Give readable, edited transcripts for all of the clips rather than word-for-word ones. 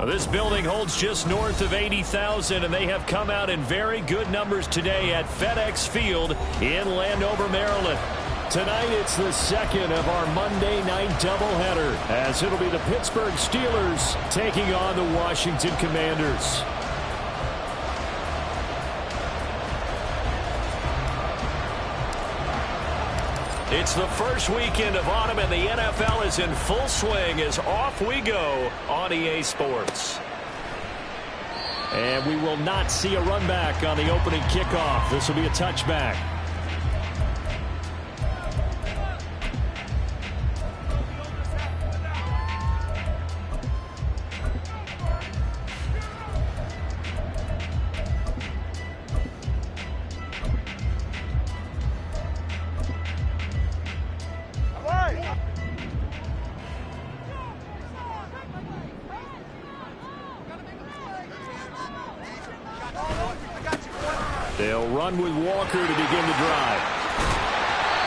This building holds just north of 80,000, and they have come out in very good numbers today at FedEx Field in Landover, Maryland. Tonight, it's the second of our Monday night doubleheader, as it'll be the Pittsburgh Steelers taking on the Washington Commanders. It's the first weekend of autumn, and the NFL is in full swing as off we go on EA Sports. And we will not see a run back on the opening kickoff. This will be a touchback. They'll run with Walker to begin the drive.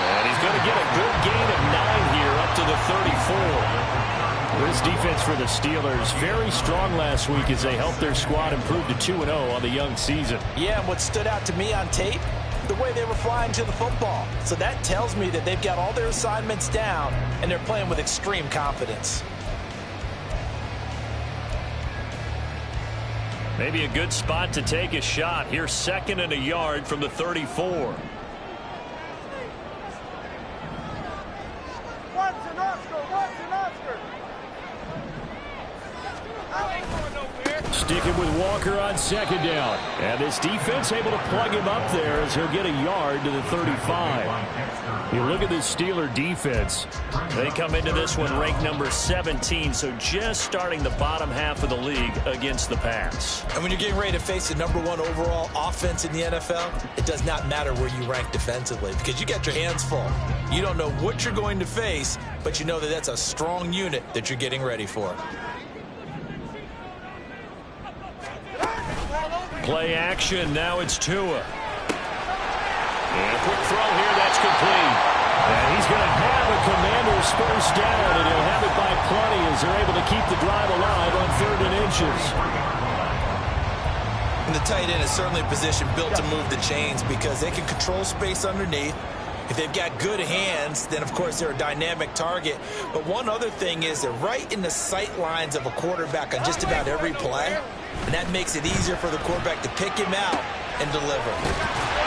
And he's going to get a good gain of 9 here up to the 34. This defense for the Steelers, very strong last week as they helped their squad improve to 2-0 on the young season. Yeah, and what stood out to me on tape, the way they were flying to the football. So that tells me that they've got all their assignments down, and they're playing with extreme confidence. Maybe a good spot to take a shot. Here's 2nd and a yard from the 34. Sticking with Walker on 2nd down. And this defense able to plug him up there as he'll get a yard to the 35. You look at this Steeler defense. They come into this one ranked number 17, so just starting the bottom half of the league against the pass. And when you're getting ready to face the #1 overall offense in the NFL, it does not matter where you rank defensively because you got your hands full. You don't know what you're going to face, but you know that that's a strong unit that you're getting ready for. Play action. Now it's Tua. And a quick throw here. That's complete. And he's going to have a Commanders first down, and he'll have it by plenty as they're able to keep the drive alive on 3rd and inches. And the tight end is certainly a position built to move the chains because they can control space underneath. If they've got good hands, then, of course, they're a dynamic target. But one other thing is they're right in the sight lines of a quarterback on just about every play. And that makes it easier for the quarterback to pick him out and deliver.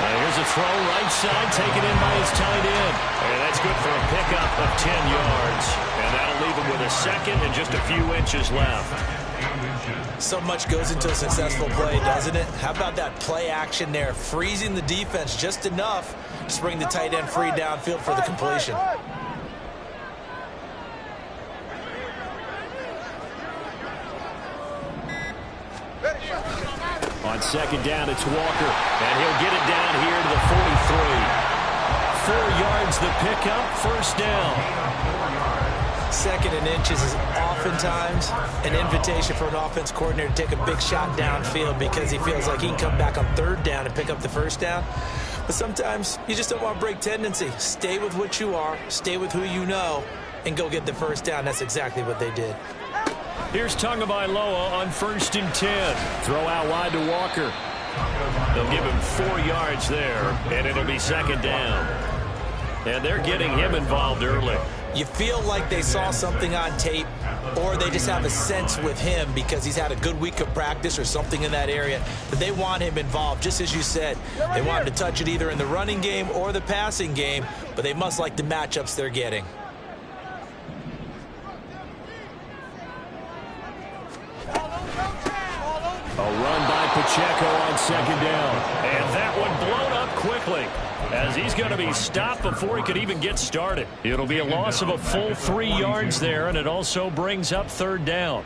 Here's a throw right side, taken in by his tight end. And that's good for a pickup of 10 yards. And that'll leave him with a 2nd and just a few inches left. So much goes into a successful play, doesn't it? How about that play action there, freezing the defense just enough to bring the tight end free downfield for the completion. On 2nd down, it's Walker, and he'll get it down here to the 43. 4 yards the pickup, first down. 2nd and inches is oftentimes an invitation for an offense coordinator to take a big shot downfield because he feels like he can come back on 3rd down and pick up the first down. But sometimes you just don't want to break tendency. Stay with what you are, stay with who you know, and go get the first down. That's exactly what they did. Here's Tagovailoa on 1st and 10. Throw out wide to Walker. They'll give him 4 yards there, and it'll be 2nd down. And they're getting him involved early. You feel like they saw something on tape, or they just have a sense with him because he's had a good week of practice or something in that area that they want him involved. Just as you said, they want him to touch it either in the running game or the passing game, but they must like the matchups they're getting. A run by Pacheco on second down. And that one blown up quickly, as he's going to be stopped before he could even get started. It'll be a loss of a full 3 yards there, and it also brings up third down.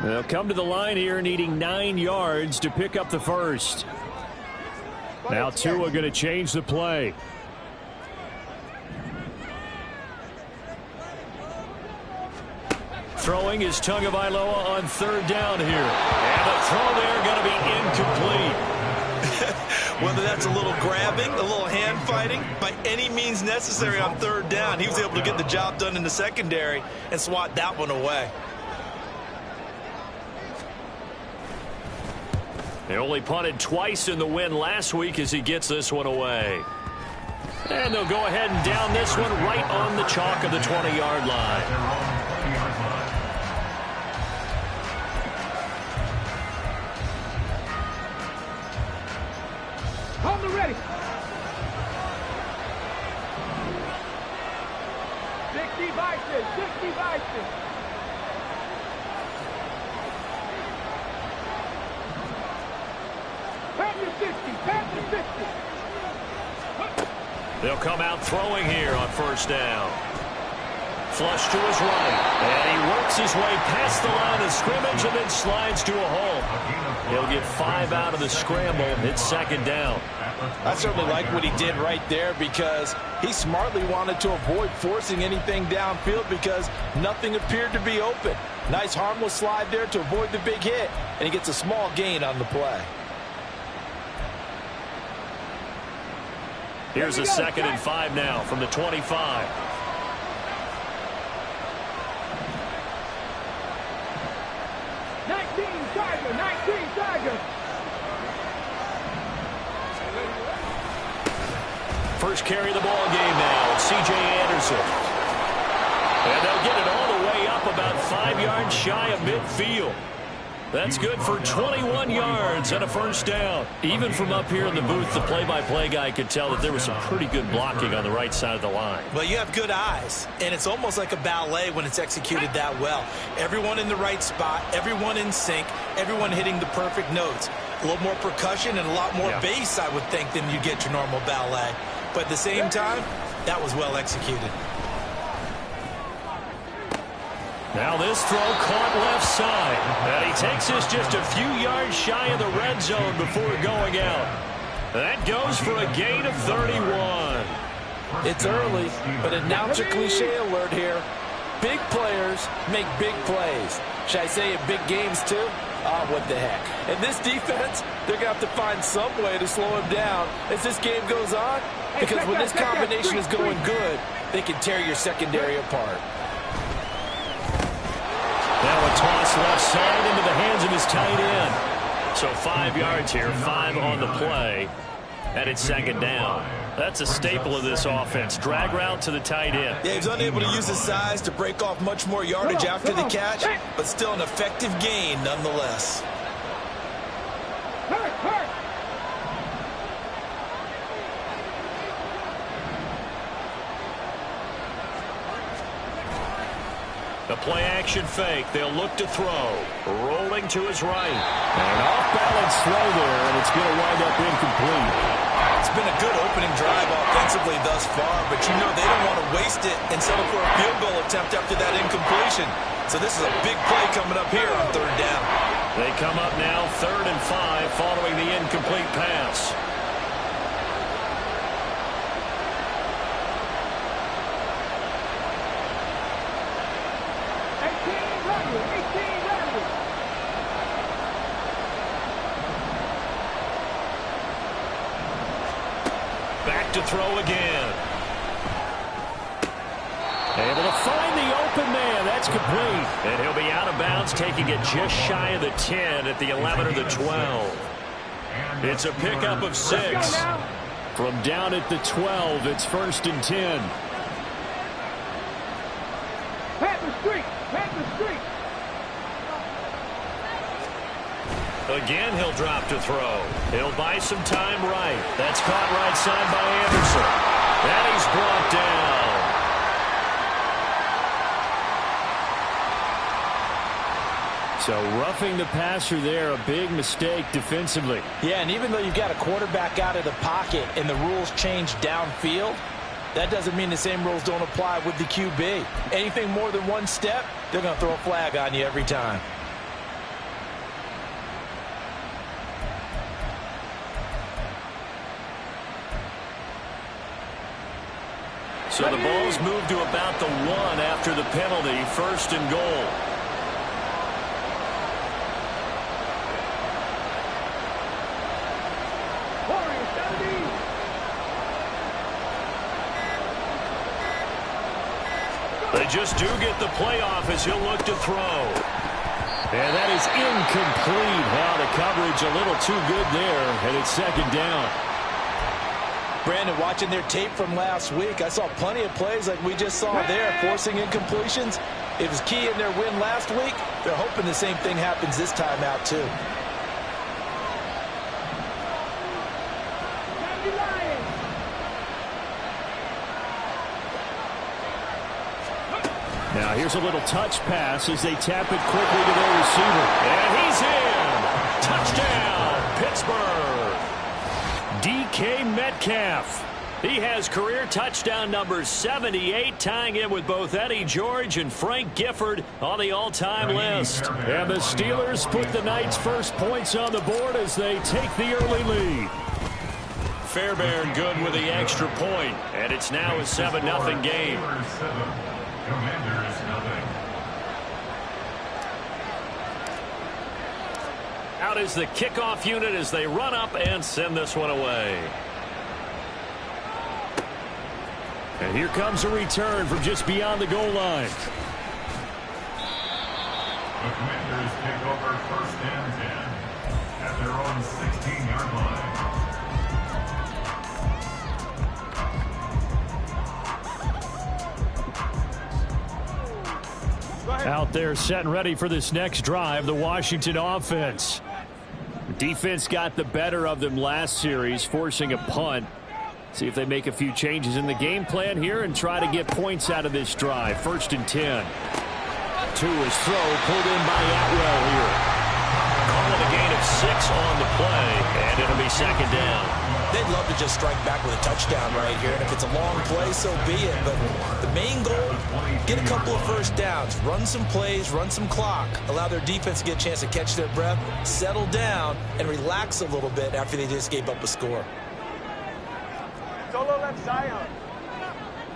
They'll come to the line here needing 9 yards to pick up the first. Now Tua going to change the play. Throwing is Tagovailoa on third down here. And the throw there going to be incomplete. Whether that's a little grabbing, a little hand fighting, by any means necessary on third down, he was able to get the job done in the secondary and swat that one away. They only punted twice in the win last week as he gets this one away. And they'll go ahead and down this one right on the chalk of the 20-yard line. On the ready. 60 Vikings, 60 Vikings. They'll come out throwing here on first down. Flush to his right. And he works his way past the line of scrimmage and then slides to a hole. He'll get 5 out of the scramble. It's second down. I certainly like what he did right there because he smartly wanted to avoid forcing anything downfield because nothing appeared to be open. Nice harmless slide there to avoid the big hit, and he gets a small gain on the play. Here's a 2nd and 5 now from the 25. Tiger. First carry of the ball game now. It's C.J. Anderson. And they'll get it all the way up about 5 yards shy of midfield. That's good for 21 yards and a first down. Even from up here in the booth, the play-by-play guy could tell that there was some pretty good blocking on the right side of the line. Well, you have good eyes, and it's almost like a ballet when it's executed that well. Everyone in the right spot, everyone in sync, everyone hitting the perfect notes. A little more percussion and a lot more bass, I would think, than you get your normal ballet. But at the same time, that was well executed. Now this throw caught left side. And he takes this just a few yards shy of the red zone before going out. That goes for a gain of 31. It's early, but announcer cliche alert here. Big players make big plays. Should I say in big games too? Ah, what the heck. And this defense, they're going to have to find some way to slow him down as this game goes on. Because when this combination is going good, they can tear your secondary apart. Now a toss left side into the hands of his tight end. So 5 yards here, 5 on the play. And it's second down. That's a staple of this offense. Drag route to the tight end. Yeah, he's unable to use his size to break off much more yardage after the catch, but still an effective gain nonetheless. The play-action fake. They'll look to throw. Rolling to his right. An off-balance throw there, and it's going to wind up incomplete. It's been a good opening drive offensively thus far, but you know they don't want to waste it and settle for a field goal attempt after that incompletion. So this is a big play coming up here on third down. They come up now 3rd and 5 following the incomplete pass. Back to throw again. Able to find the open man. That's complete. And he'll be out of bounds, taking it just shy of the 10 at the 11 or the 12. It's a pickup of 6. From down at the 12, it's 1st and 10. Pat the street. Pat the street. Again, he'll drop to throw. He'll buy some time right. That's caught right side by Anderson. And he's brought down. So roughing the passer there, a big mistake defensively. Yeah, and even though you've got a quarterback out of the pocket and the rules change downfield, that doesn't mean the same rules don't apply with the QB. Anything more than one step, they're going to throw a flag on you every time. So the ball's moved to about the 1 after the penalty, 1st and goal. They just do get the playoff as he'll look to throw. And that is incomplete. Wow, the coverage a little too good there, and it's 2nd down. Brandon, watching their tape from last week, I saw plenty of plays like we just saw there, forcing incompletions. It was key in their win last week. They're hoping the same thing happens this time out, too. Now here's a little touch pass as they tap it quickly to their receiver. And he's in! Touchdown, Pittsburgh! DK Metcalf. He has career touchdown number 78, tying it with both Eddie George and Frank Gifford on the all-time list. And the Steelers put the Knights' first points on the board as they take the early lead. Fairbairn good with the extra point, and it's now a 7-0 game. Out is the kickoff unit as they run up and send this one away. And here comes a return from just beyond the goal line. The Commanders take over 1st and 10 at their own 16-yard line. Out there set and ready for this next drive, the Washington offense. Defense got the better of them last series, forcing a punt. See if they make a few changes in the game plan here and try to get points out of this drive. 1st and 10. Tua's throw pulled in by Atwell here. Calling a gain of 6 on the play, and it'll be 2nd down. They'd love to just strike back with a touchdown right here, and if it's a long play, so be it. But the main goal, get a couple of 1st downs, run some plays, run some clock, allow their defense to get a chance to catch their breath, settle down, and relax a little bit after they just gave up a score. Solo left Zion.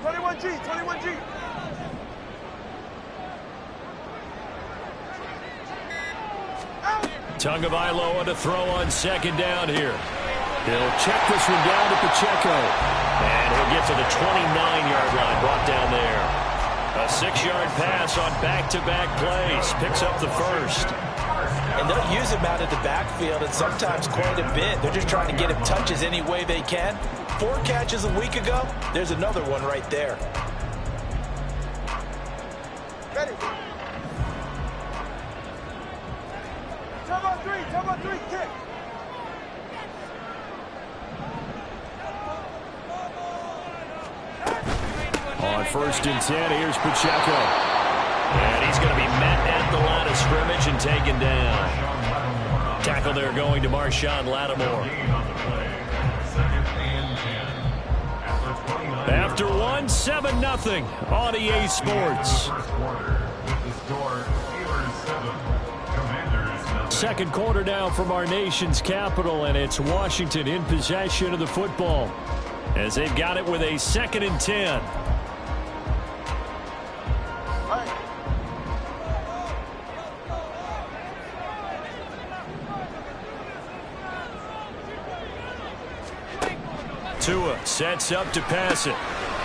21G, 21G. Tagovailoa to throw on 2nd down here. He'll check this one down to Pacheco. And he'll get to the 29-yard line, brought down there. A 6-yard pass on back-to-back plays. Picks up the 1st. And they'll use him out of the backfield, and sometimes quite a bit. They're just trying to get him touches any way they can. 4 catches a week ago. There's another one right there. Ready. Come on, 3, kick. On 1st and 10, here's Pacheco. And he's going to be met at the line of scrimmage and taken down. Tackle there going to Marshawn Lattimore. After 1, 7-0 on EA Sports. 2nd quarter now from our nation's capital, and it's Washington in possession of the football as they've got it with a 2nd and 10. Tua sets up to pass it.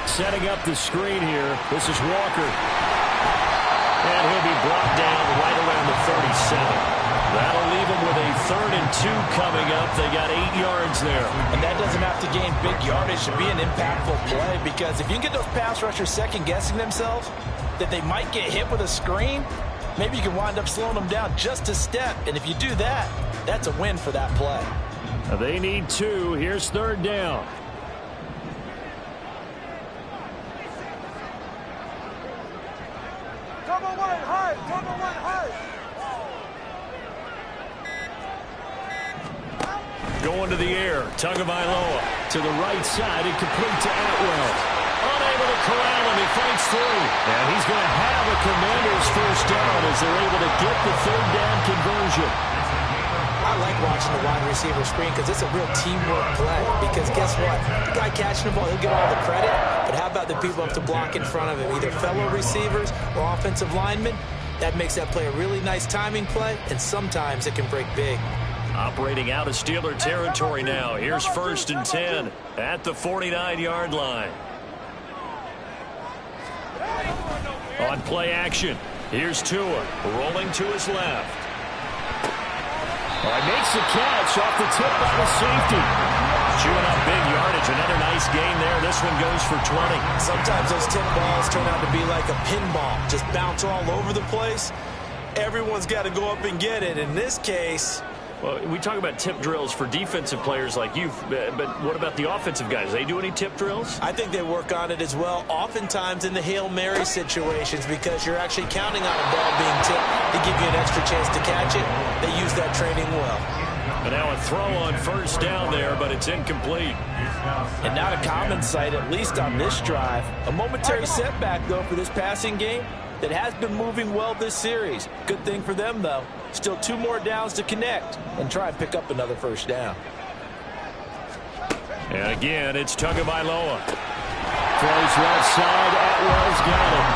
Setting up the screen here. This is Walker. And he'll be brought down right around the 37. That'll leave them with a 3rd and 2 coming up. They got 8 yards there. And that doesn't have to gain big yardage to be an impactful play, because if you can get those pass rushers second-guessing themselves that they might get hit with a screen, maybe you can wind up slowing them down just a step. And if you do that, that's a win for that play. They need 2. Here's 3rd down. Cover one high. Cover one high. Going to the air. Tagovailoa to the right side and complete to Atwell. Unable to corral him. He fights through. And he's going to have a Commanders first down as they're able to get the 3rd down conversion. I like watching the wide receiver screen because it's a real teamwork play. Because guess what? The guy catching the ball, he'll get all the credit. But how about the people up to block in front of him? Either fellow receivers or offensive linemen. That makes that play a really nice timing play. And sometimes it can break big. Operating out of Steeler territory now. Here's 1st and 10 at the 49-yard line. On play action, here's Tua rolling to his left. Makes the catch off the tip by the safety. Chewing up big yardage. Another nice gain there. This one goes for 20. Sometimes those tip balls turn out to be like a pinball. Just bounce all over the place. Everyone's got to go up and get it. In this case... Well, we talk about tip drills for defensive players like you, but what about the offensive guys? They do any tip drills? I think they work on it as well, oftentimes in the Hail Mary situations, because you're actually counting on a ball being tipped to give you an extra chance to catch it. They use that training well. And now a throw on 1st down there, but it's incomplete. And not a common sight, at least on this drive. A momentary setback, though, for this passing game that has been moving well this series. Good thing for them, though. Still 2 more downs to connect and try and pick up another 1st down. And again, it's Tagovailoa. Throws left side. Atwell's got it.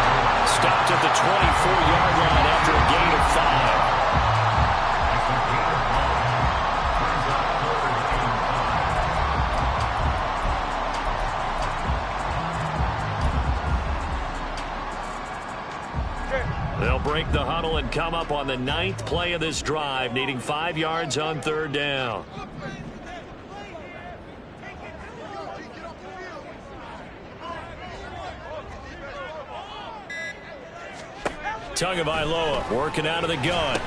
Stopped at the 24-yard line after a gain of 5. They'll break the huddle and come up on the 9th play of this drive, needing 5 yards on 3rd down. Tagovailoa working out of the gun.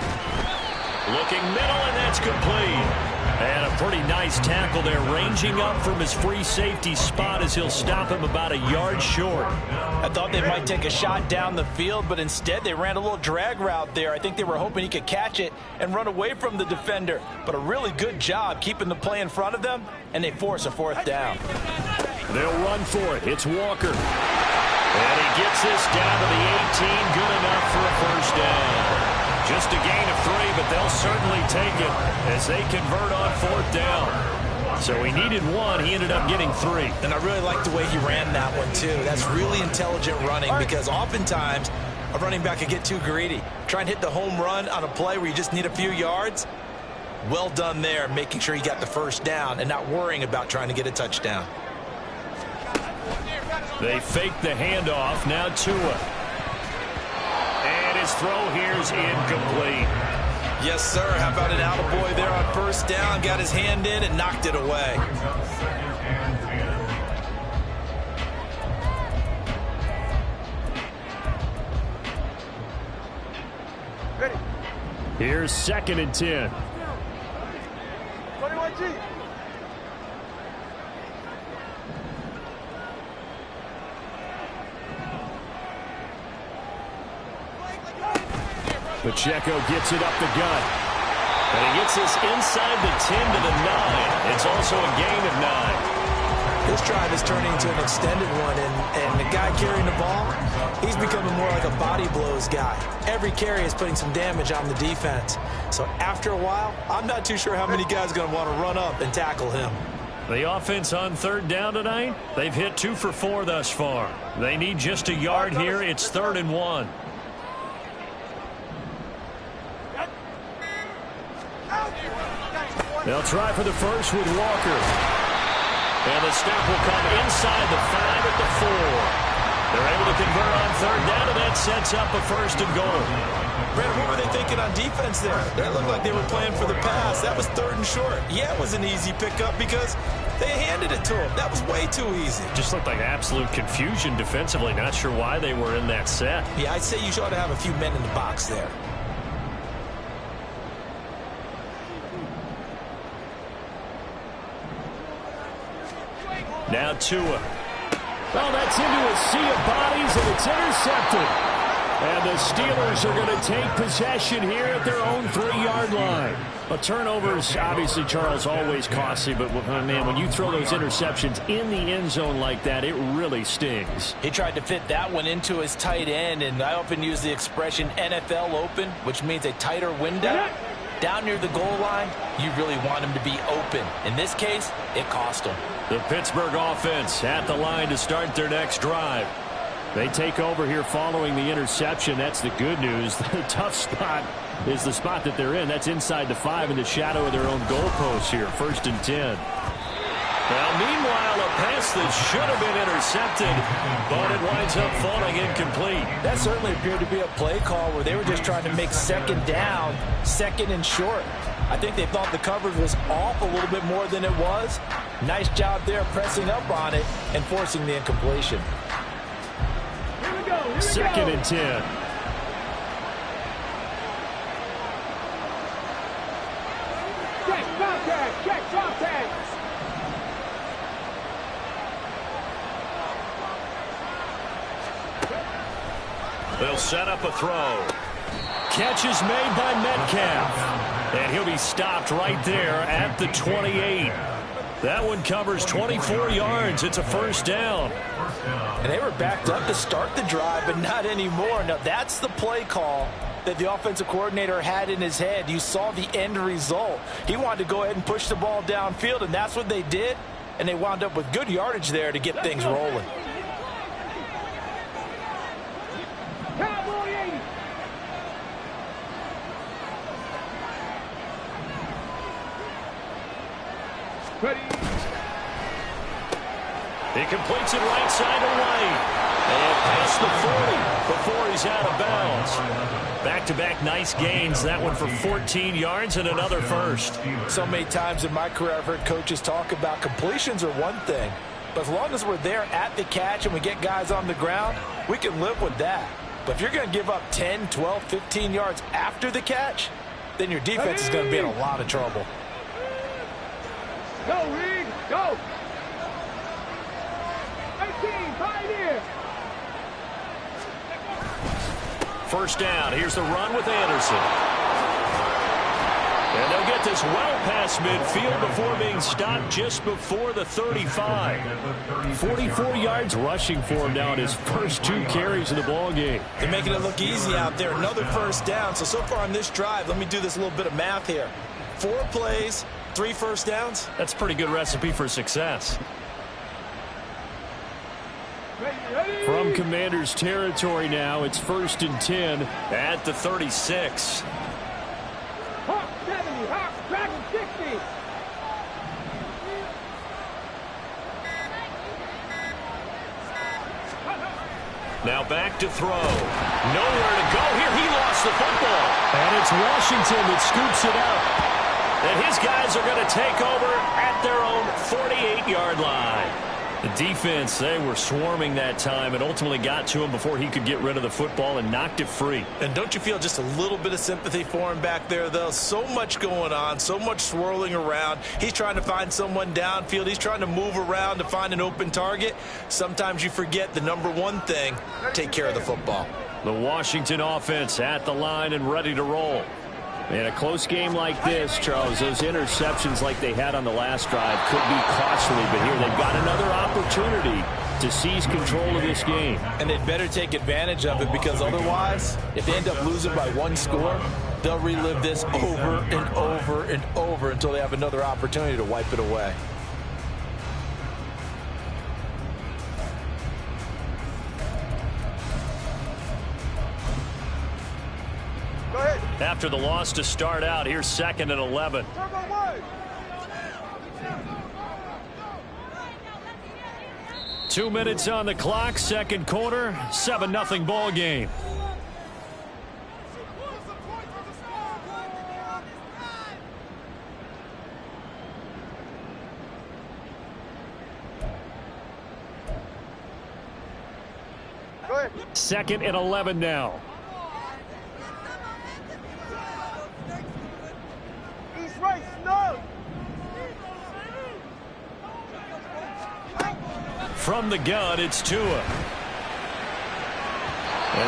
Looking middle, and that's complete. And a pretty nice tackle there, ranging up from his free safety spot as he'll stop him about a yard short. I thought they might take a shot down the field, but instead they ran a little drag route there. I think they were hoping he could catch it and run away from the defender. But a really good job keeping the play in front of them, and they force a 4th down. They'll run for it. It's Walker. And he gets this down to the 18. Good enough for a 1st down. Just a gain of 3, but they'll certainly take it as they convert on 4th down. So he needed 1. He ended up getting 3. And I really like the way he ran that one, too. That's really intelligent running, because oftentimes a running back can get too greedy. Try and hit the home run on a play where you just need a few yards. Well done there, making sure he got the 1st down and not worrying about trying to get a touchdown. They fake the handoff. Now Tua. And his throw here's incomplete. Yes, sir. How about an attaboy there on 1st down? Got his hand in and knocked it away. Ready. Here's 2nd and 10. 21G. Pacheco gets it up the gut. And he gets this inside the 10 to the 9. It's also a gain of 9. This drive is turning into an extended one, and the guy carrying the ball, he's becoming more like a body blows guy. Every carry is putting some damage on the defense. So after a while, I'm not too sure how many guys are going to want to run up and tackle him. The offense on 3rd down tonight, they've hit 2 for 4 thus far. They need just a yard here. It's 3rd and 1. They'll try for the first with Walker. And the snap will come inside the 5 at the 4. They're able to convert on third down, and that sets up a first and goal. Brad, what were they thinking on defense there? They looked like they were playing for the pass. That was third and short. Yeah, it was an easy pickup because they handed it to him. That was way too easy. Just looked like absolute confusion defensively. Not sure why they were in that set. Yeah, I'd say you ought to have a few men in the box there. Now Tua. Well, that's into a sea of bodies, and it's intercepted. And the Steelers are going to take possession here at their own 3-yard line. A turnover is obviously, Charles, always costly, but, man, when you throw those interceptions in the end zone like that, it really stings. He tried to fit that one into his tight end, and I often use the expression NFL open, which means a tighter window. Down near the goal line, you really want him to be open. In this case, it cost him. The Pittsburgh offense at the line to start their next drive. They take over here following the interception. That's the good news. The tough spot is the spot that they're in. That's inside the 5 in the shadow of their own goalpost here. 1st and 10. Now, meanwhile, a pass that should have been intercepted, but it winds up falling incomplete. That certainly appeared to be a play call where they were just trying to make second down, second and short. I think they thought the coverage was off a little bit more than it was. Nice job there pressing up on it and forcing the incompletion. 2nd and 10. Check contact. Check contact. They'll set up a throw. Catch is made by Metcalf. And he'll be stopped right there at the 28. That one covers 24 yards. It's a first down. And they were backed up to start the drive, but not anymore. Now, that's the play call that the offensive coordinator had in his head. You saw the end result. He wanted to go ahead and push the ball downfield, and that's what they did. And they wound up with good yardage there to get things rolling. Ready. He completes it right side to right. And past the 40 before he's out of bounds. Back-to-back nice gains. That one for 14 yards and another first. So many times in my career I've heard coaches talk about completions are one thing. But as long as we're there at the catch and we get guys on the ground, we can live with that. But if you're going to give up 10, 12, 15 yards after the catch, then your defense is going to be in a lot of trouble. Go, Reed. Go. 18, Pioneer. First down. Here's the run with Anderson. And they'll get this well past midfield before being stopped just before the 35. 44 yards rushing for him now in his first 2 carries of the ball game. They're making it look easy out there. Another first down. So far on this drive, let me do this little bit of math here. 4 plays, 3 first downs. That's a pretty good recipe for success. Ready. From Commander's territory now, it's 1st and 10 at the 36. Hawk 70. Hawk Dragon 60. Now back to throw. Nowhere to go here. He lost the football. And it's Washington that scoops it up. And his guys are going to take over at their own 48-yard line. The defense, they were swarming that time and ultimately got to him before he could get rid of the football and knocked it free. And don't you feel just a little bit of sympathy for him back there, though? So much going on, so much swirling around. He's trying to find someone downfield. He's trying to move around to find an open target. Sometimes you forget the number one thing, take care of the football. The Washington offense at the line and ready to roll. In a close game like this, Charles, those interceptions like they had on the last drive could be costly, but here they've got another opportunity to seize control of this game. And they'd better take advantage of it, because otherwise, if they end up losing by 1 score, they'll relive this over and over and over until they have another opportunity to wipe it away. After the loss to start out, here's 2nd and 11. 2 minutes on the clock, second quarter, 7-0 ball game. Second and 11 now. East right, no. From the gun, it's Tua. And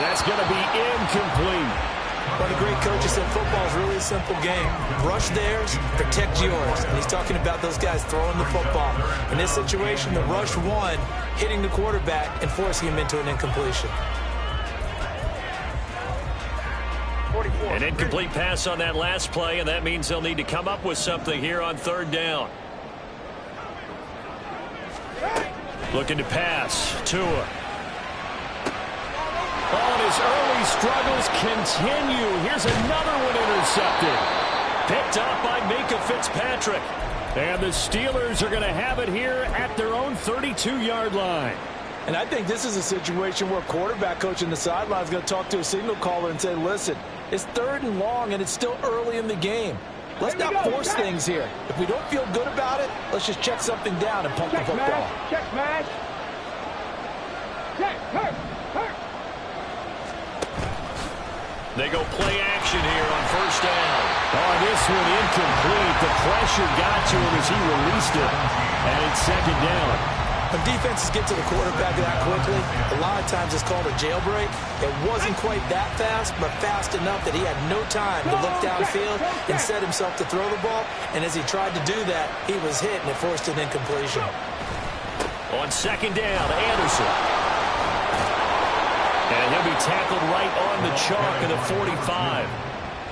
that's going to be incomplete. One of the great coaches said football is really a simple game. Rush theirs, protect yours. And he's talking about those guys throwing the football. In this situation, the rush one, hitting the quarterback and forcing him into an incompletion. An incomplete pass on that last play, and that means they'll need to come up with something here on third down. Looking to pass. Tua. Oh, and his early struggles continue. Here's another one intercepted. Picked up by Micah Fitzpatrick. And the Steelers are going to have it here at their own 32-yard line. And I think this is a situation where quarterback coach in the sideline is going to talk to a signal caller and say, listen, it's third and long and it's still early in the game. Let's not force things here. If we don't feel good about it, let's just check something down and pump the football. Check, man. Check, hurt. They go play action here on first down. Oh, this one incomplete. The pressure got to him as he released it. And it's second down. When defenses get to the quarterback that quickly, a lot of times it's called a jailbreak. It wasn't quite that fast, but fast enough that he had no time to look downfield and set himself to throw the ball. And as he tried to do that, he was hit, and it forced an incompletion. On second down, Anderson. And he'll be tackled right on the chalk of the 45.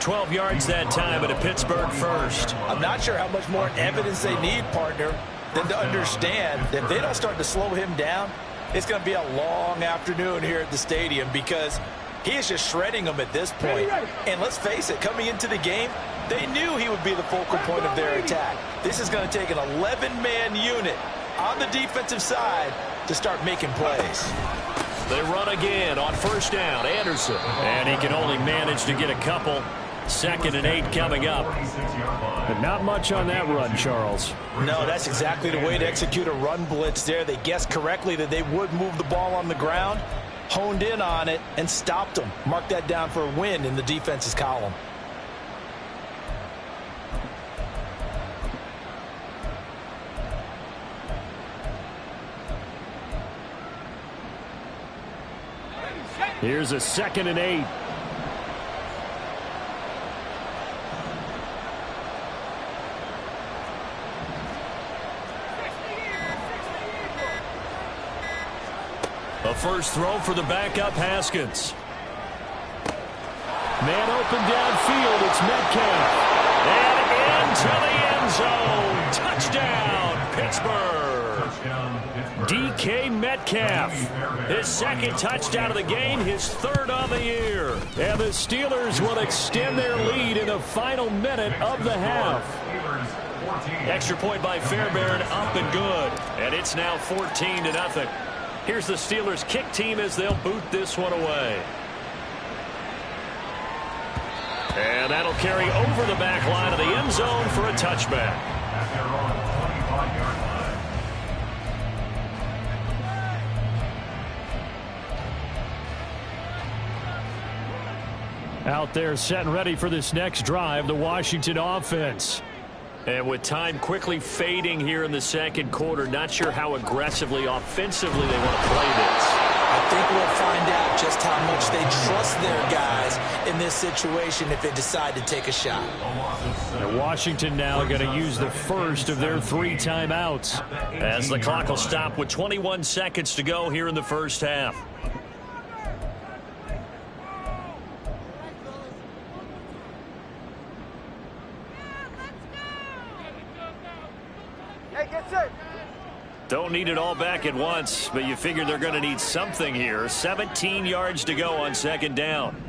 12 yards that time, but a Pittsburgh first. I'm not sure how much more evidence they need, partner, than to understand that if they don't start to slow him down, it's going to be a long afternoon here at the stadium because he is just shredding them at this point. And let's face it, coming into the game, they knew he would be the focal point of their attack. This is going to take an 11-man unit on the defensive side to start making plays. They run again on first down, Anderson. And he can only manage to get a couple. Second and 8 coming up. But not much on that run, Charles. No, that's exactly the way to execute a run blitz there. They guessed correctly that they would move the ball on the ground, honed in on it, and stopped them. Mark that down for a win in the defense's column. Here's a second and 8. A first throw for the backup Haskins. Man open downfield, it's Metcalf. And into the end zone. Touchdown, Pittsburgh. DK Metcalf. His second touchdown of the game, his third on the year. And the Steelers will extend their lead in the final minute of the half. Extra point by Fairbairn, up and good. And it's now 14-0. Here's the Steelers kick team as they'll boot this one away. And that'll carry over the back line of the end zone for a touchback. Out there set and ready for this next drive, the Washington offense. And with time quickly fading here in the second quarter, not sure how aggressively, offensively they want to play this. I think we'll find out just how much they trust their guys in this situation if they decide to take a shot. And Washington now going to use the first of their 3 timeouts as the clock will stop with 21 seconds to go here in the first half. Don't need it all back at once, but you figure they're going to need something here. 17 yards to go on second down.